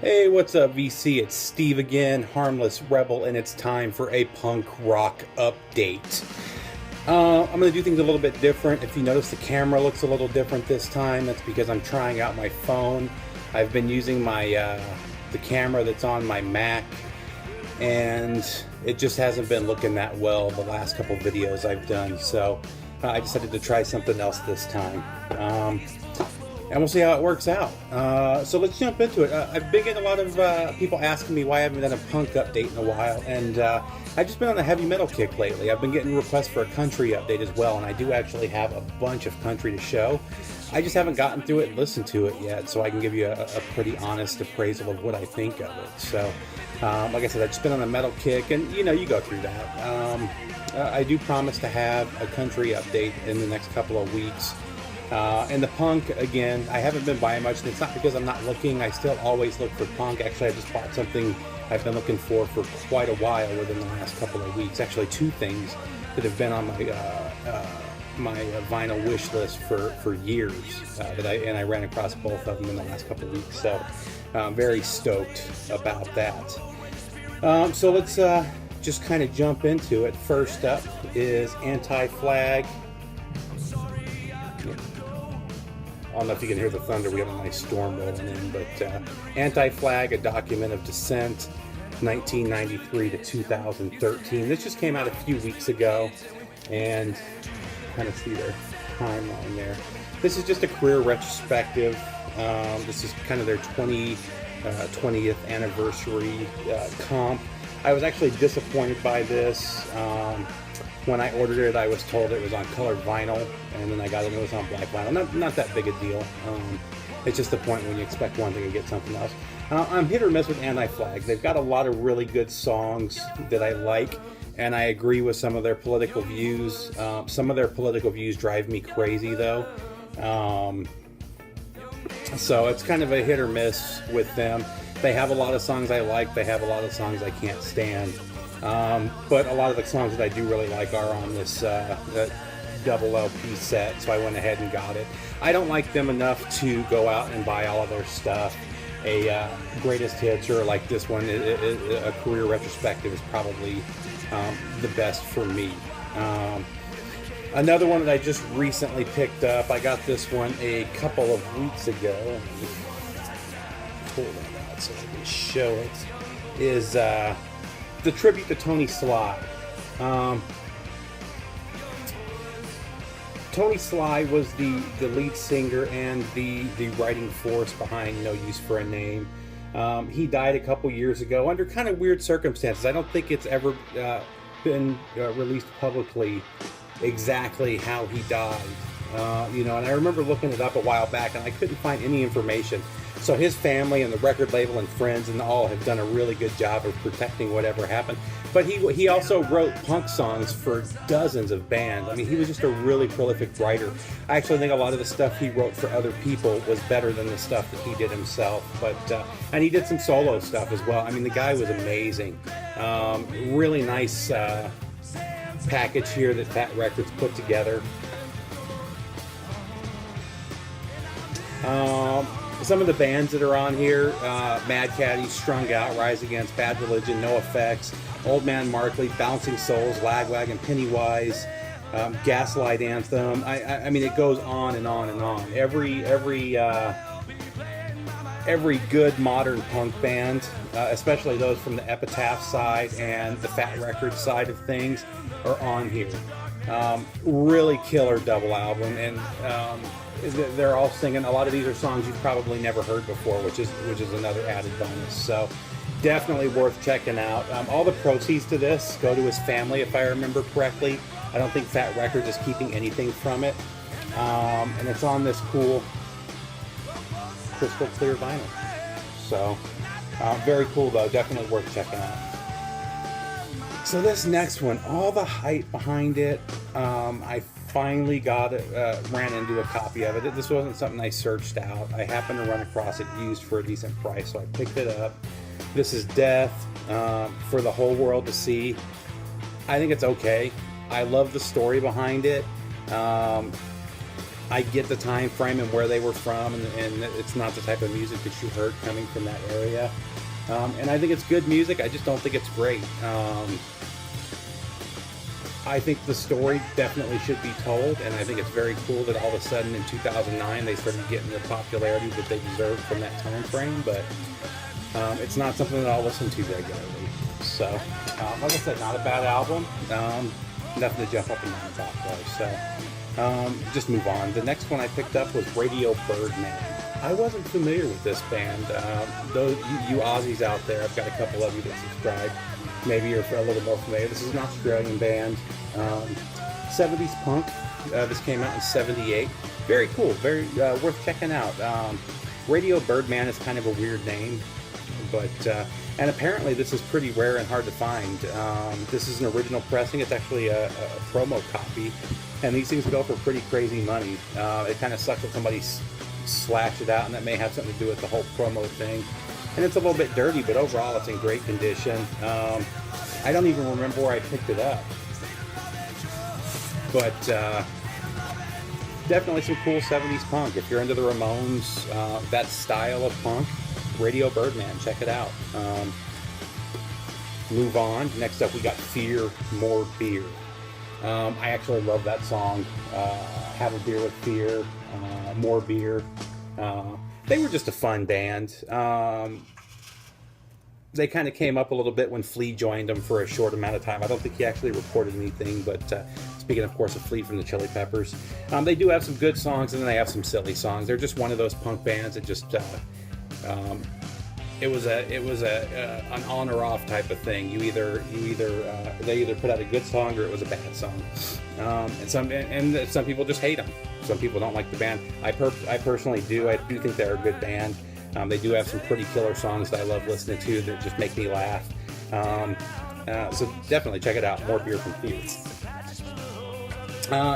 Hey, what's up, VC? It's Steve again, Harmless Rebel, and it's time for a punk rock update. I'm going to do things a little bit different. If you notice, the camera looks a little different this time. That's because I'm trying out my phone. I've been using the camera that's on my Mac, and it just hasn't been looking that well the last couple videos I've done. So I decided to try something else this time. And we'll see how it works out. So let's jump into it. I've been getting a lot of people asking me why I haven't done a punk update in a while, and I've just been on a heavy metal kick lately. I've been getting requests for a country update as well, and I do actually have a bunch of country to show. I just haven't gotten through it and listened to it yet, so I can give you a pretty honest appraisal of what I think of it. So, like I said, I've just been on a metal kick, and you go through that. I do promise to have a country update in the next couple of weeks. And the punk, again, I haven't been buying much, and it's not because I'm not looking. I still always look for punk. Actually, I just bought something I've been looking for quite a while within the last couple of weeks. Actually, two things that have been on my vinyl wish list for years, and I ran across both of them in the last couple of weeks. So I'm very stoked about that. So let's just kind of jump into it. First up is Anti-Flag. I don't know if you can hear the thunder. We have a nice storm rolling in, but Anti-Flag, a document of dissent, 1993 to 2013. This just came out a few weeks ago, and kind of see their timeline there. This is just a career retrospective. This is kind of their 20th anniversary comp. I was actually disappointed by this. When I ordered it, I was told it was on colored vinyl, and then I got it and it was on black vinyl. Not that big a deal. It's just the point when you expect one thing and get something else. I'm hit or miss with Anti-Flag. They've got a lot of really good songs that I like, and I agree with some of their political views. Some of their political views drive me crazy, though. So it's kind of a hit or miss with them. They have a lot of songs I like. They have a lot of songs I can't stand. But a lot of the songs that I do really like are on this double LP set, so I went ahead and got it. I don't like them enough to go out and buy all of their stuff. A greatest hits or like this one, a career retrospective is probably the best for me. Another one that I just recently picked up, I got this one a couple of weeks ago. Pull that out so I can show it. Is the tribute to Tony Sly. Tony Sly was the lead singer and the writing force behind No Use for a Name. He died a couple years ago under kind of weird circumstances. I don't think it's ever been released publicly exactly how he died. And I remember looking it up a while back and I couldn't find any information. So his family and the record label and friends and all have done a really good job of protecting whatever happened. But he also wrote punk songs for dozens of bands. I mean, he was just a really prolific writer. I actually think a lot of the stuff he wrote for other people was better than the stuff that he did himself. And he did some solo stuff as well. I mean, the guy was amazing. Really nice package here that Fat Records put together. Some of the bands that are on here, Mad Caddy, Strung Out, Rise Against, Bad Religion, No Effects, Old Man Markley, Bouncing Souls, Lagwagon, Pennywise, Gaslight Anthem. I mean, it goes on and on and on. Every good modern punk band, especially those from the Epitaph side and the Fat Records side of things, are on here. Really killer double album, and they're all singing. A lot of these are songs you've probably never heard before, which is another added bonus. So definitely worth checking out. All the proceeds to this go to his family, if I remember correctly. I don't think Fat Records is keeping anything from it. And it's on this cool crystal clear vinyl. So very cool though, definitely worth checking out. So this next one, all the hype behind it, I finally got it, ran into a copy of it. This wasn't something I searched out. I happened to run across it used for a decent price, so I picked it up. This is Death, for the whole world to see. I think it's okay. I love the story behind it. I get the time frame and where they were from, and it's not the type of music that you heard coming from that area. And I think it's good music. I just don't think it's great. I think the story definitely should be told, and I think it's very cool that all of a sudden in 2009 they started getting the popularity that they deserved from that time frame, but it's not something that I'll listen to regularly. So, like I said, not a bad album. Nothing to jump up and down about though. So, just move on. The next one I picked up was Radio Birdman. I wasn't familiar with this band. Those you Aussies out there, I've got a couple of you that subscribe. Maybe you're a little more familiar. This is an Australian band. 70s punk. This came out in 78. Very cool. Very worth checking out. Radio Birdman is kind of a weird name, but and apparently this is pretty rare and hard to find. This is an original pressing. It's actually a promo copy, and these things go for pretty crazy money. It kind of sucks that somebody slashed it out, and that may have something to do with the whole promo thing. And it's a little bit dirty, but overall it's in great condition. I don't even remember where I picked it up. But definitely some cool 70s punk. If you're into the Ramones, that style of punk, Radio Birdman, check it out. Move on. Next up we got Fear, More Beer. I actually love that song. Have a Beer with Fear, More Beer. They were just a fun band. They kind of came up a little bit when Flea joined them for a short amount of time. I don't think he actually recorded anything, but speaking, of course, of Flea from the Chili Peppers, they do have some good songs, and then they have some silly songs. They're just one of those punk bands that just it was an on or off type of thing. They either put out a good song or it was a bad song, and some people just hate them. Some people don't like the band. I personally do. I do think they're a good band. They do have some pretty killer songs that I love listening to that just make me laugh. So definitely check it out. More Beer from Fear.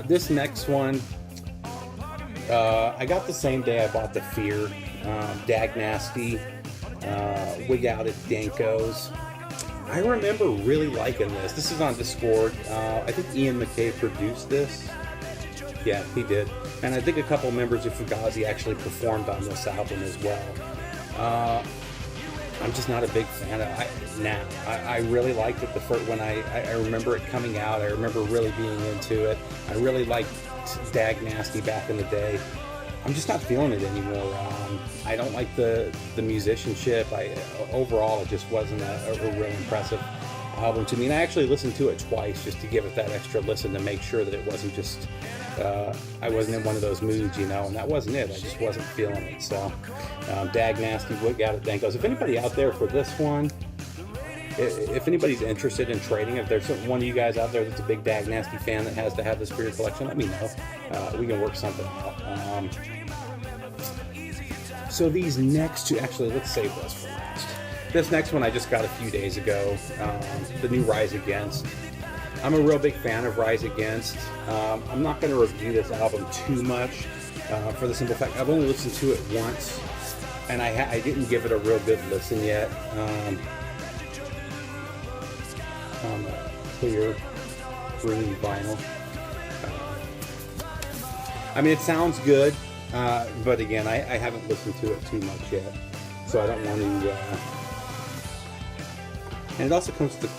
This next one, I got the same day I bought the Fear. Dag Nasty, Wig Out at Danko's. I remember really liking this. This is on Discord. I think Ian McKay produced this. Yeah, he did. And I think a couple members of Fugazi actually performed on this album as well. I'm just not a big fan of it now. I really liked it the first when I remember it coming out. I remember really being into it. I really liked Dag Nasty back in the day. I'm just not feeling it anymore. I don't like the musicianship. Overall, it just wasn't a real impressive album to me. And I actually listened to it twice just to give it that extra listen to make sure that it wasn't just I wasn't in one of those moods, and that wasn't it. I just wasn't feeling it. So Dag Nasty, Wig Out at Danko's. If anybody out there for this one, if anybody's interested in trading, if there's one of you guys out there that's a big Dag Nasty fan that has to have this beer collection, let me know. We can work something out. So these next two, actually, let's save those for last. This next one I just got a few days ago, the new Rise Against. I'm a real big fan of Rise Against. I'm not going to review this album too much for the simple fact I've only listened to it once, and I didn't give it a real good listen yet. On the clear green vinyl. I mean, it sounds good, but again, I haven't listened to it too much yet, so I don't want to. And it also comes with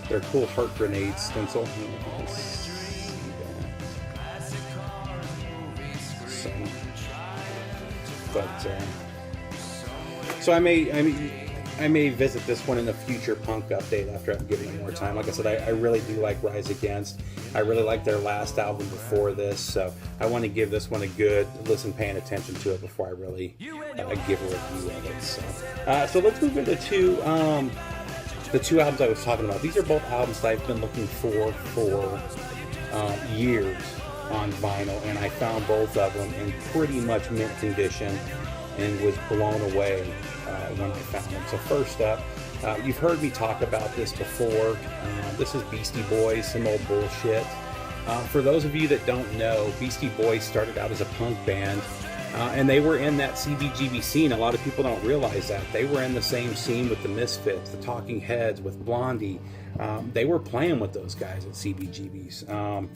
their cool heart grenade stencil. So I may visit this one in a future punk update after I'm giving it more time. Like I said, I really do like Rise Against. I really like their last album before this, so I want to give this one a good listen, paying attention to it before I really give a review of it. So let's move into the two albums I was talking about. These are both albums that I've been looking for years on vinyl, and I found both of them in pretty much mint condition and was blown away when I found them. So first up, you've heard me talk about this before. This is Beastie Boys, some old bullshit. For those of you that don't know, Beastie Boys started out as a punk band, and they were in that CBGB scene. A lot of people don't realize that. They were in the same scene with the Misfits, the Talking Heads, with Blondie. They were playing with those guys at CBGBs.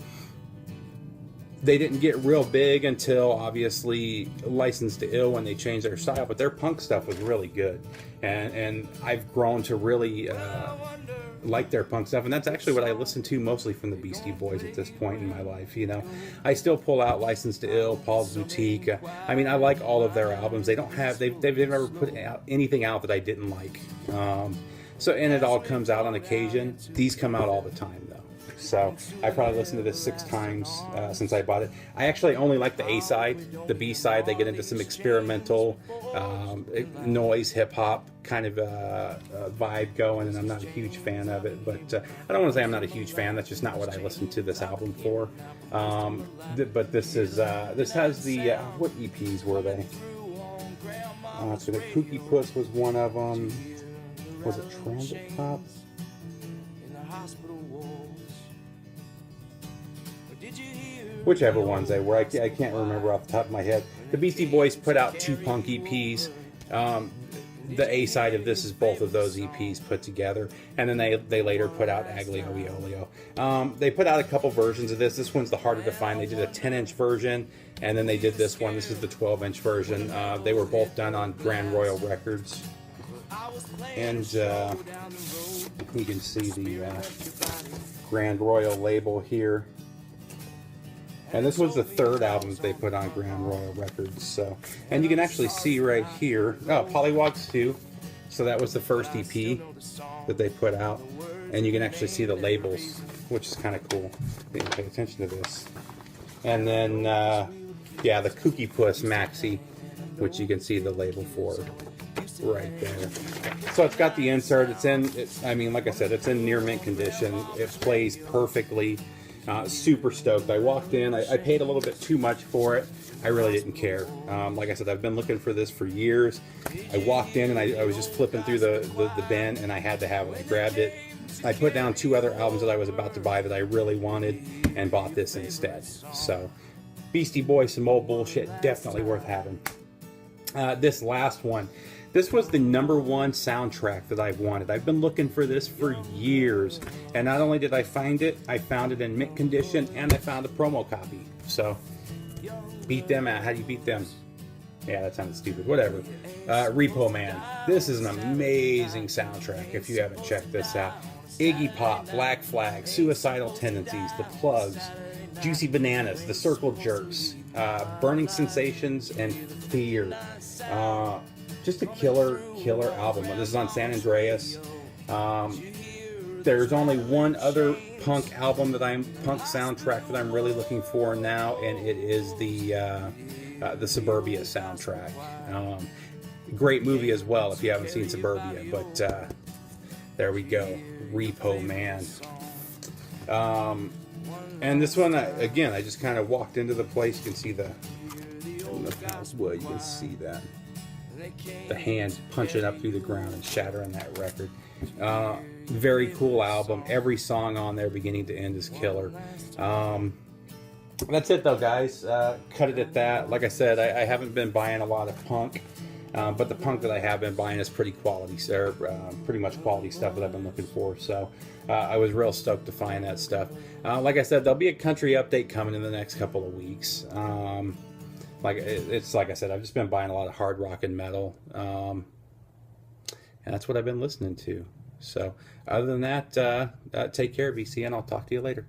They didn't get real big until obviously Licensed to Ill when they changed their style, but their punk stuff was really good, and I've grown to really like their punk stuff, and that's actually what I listen to mostly from the Beastie Boys at this point in my life. You know, I still pull out Licensed to Ill, Paul's Boutique. I mean, I like all of their albums. They've never put out anything out that I didn't like. So, and it all comes out on occasion. These come out all the time though. So I probably listened to this 6 times since I bought it. I actually only like the A side. The B side, they get into some experimental noise, hip hop kind of vibe going, and I'm not a huge fan of it. But I don't want to say I'm not a huge fan. That's just not what I listened to this album for. But this is this has the what EPs were they? So the Kooky Puss was one of them. Was it Transit Cop? Whichever ones they were, I can't remember off the top of my head. The Beastie Boys put out 2 punk EPs. The A side of this is both of those EPs put together, and then they later put out Aglio Olio. They put out a couple versions of this. This one's the harder to find. They did a 10-inch version, and then they did this one. This is the 12-inch version. They were both done on Grand Royal Records, and you can see the Grand Royal label here. And this was the 3rd album they put on Grand Royal Records. So, and you can actually see right here, Pollywogs 2. So that was the first EP that they put out, and you can actually see the labels, which is kind of cool. You can pay attention to this. And then, yeah, the Kooky Puss Maxi, which you can see the label for right there. So it's got the insert. I mean, like I said, it's in near mint condition. It plays perfectly. Super stoked. I walked in, I paid a little bit too much for it. I really didn't care. Like I said, I've been looking for this for years. I walked in and I was just flipping through the bin, and I had to have it. I grabbed it. I put down 2 other albums that I was about to buy that I really wanted, and bought this instead. So Beastie Boys, some old bullshit, definitely worth having. This last one, this was the #1 soundtrack that I've wanted. I've been looking for this for years, and not only did I find it, I found it in mint condition, and I found a promo copy. So beat them out. How do you beat them? Yeah, that sounded stupid. Whatever. Repo Man. This is an amazing soundtrack if you haven't checked this out. Iggy Pop, Black Flag, Suicidal Tendencies, The Plugs, Juicy Bananas, The Circle Jerks, Burning Sensations, and Fear. Just a killer album. This is on San Andreas. There's only one other punk soundtrack that I'm really looking for now, and it is the Suburbia soundtrack. Great movie as well if you haven't seen Suburbia, but there we go. Repo Man. And this one, again, I just kind of walked into the place. You can see you can see that. The hand punching up through the ground and shattering that record. Very cool album. Every song on there, beginning to end, is killer. That's it though, guys. Cut it at that. Like I said, I haven't been buying a lot of punk, but the punk that I have been buying is pretty quality, pretty much quality stuff that I've been looking for. So I was real stoked to find that stuff. Like I said, there'll be a country update coming in the next couple of weeks. Like I said, I've just been buying a lot of hard rock and metal, and that's what I've been listening to. So other than that, take care, BC, and I'll talk to you later.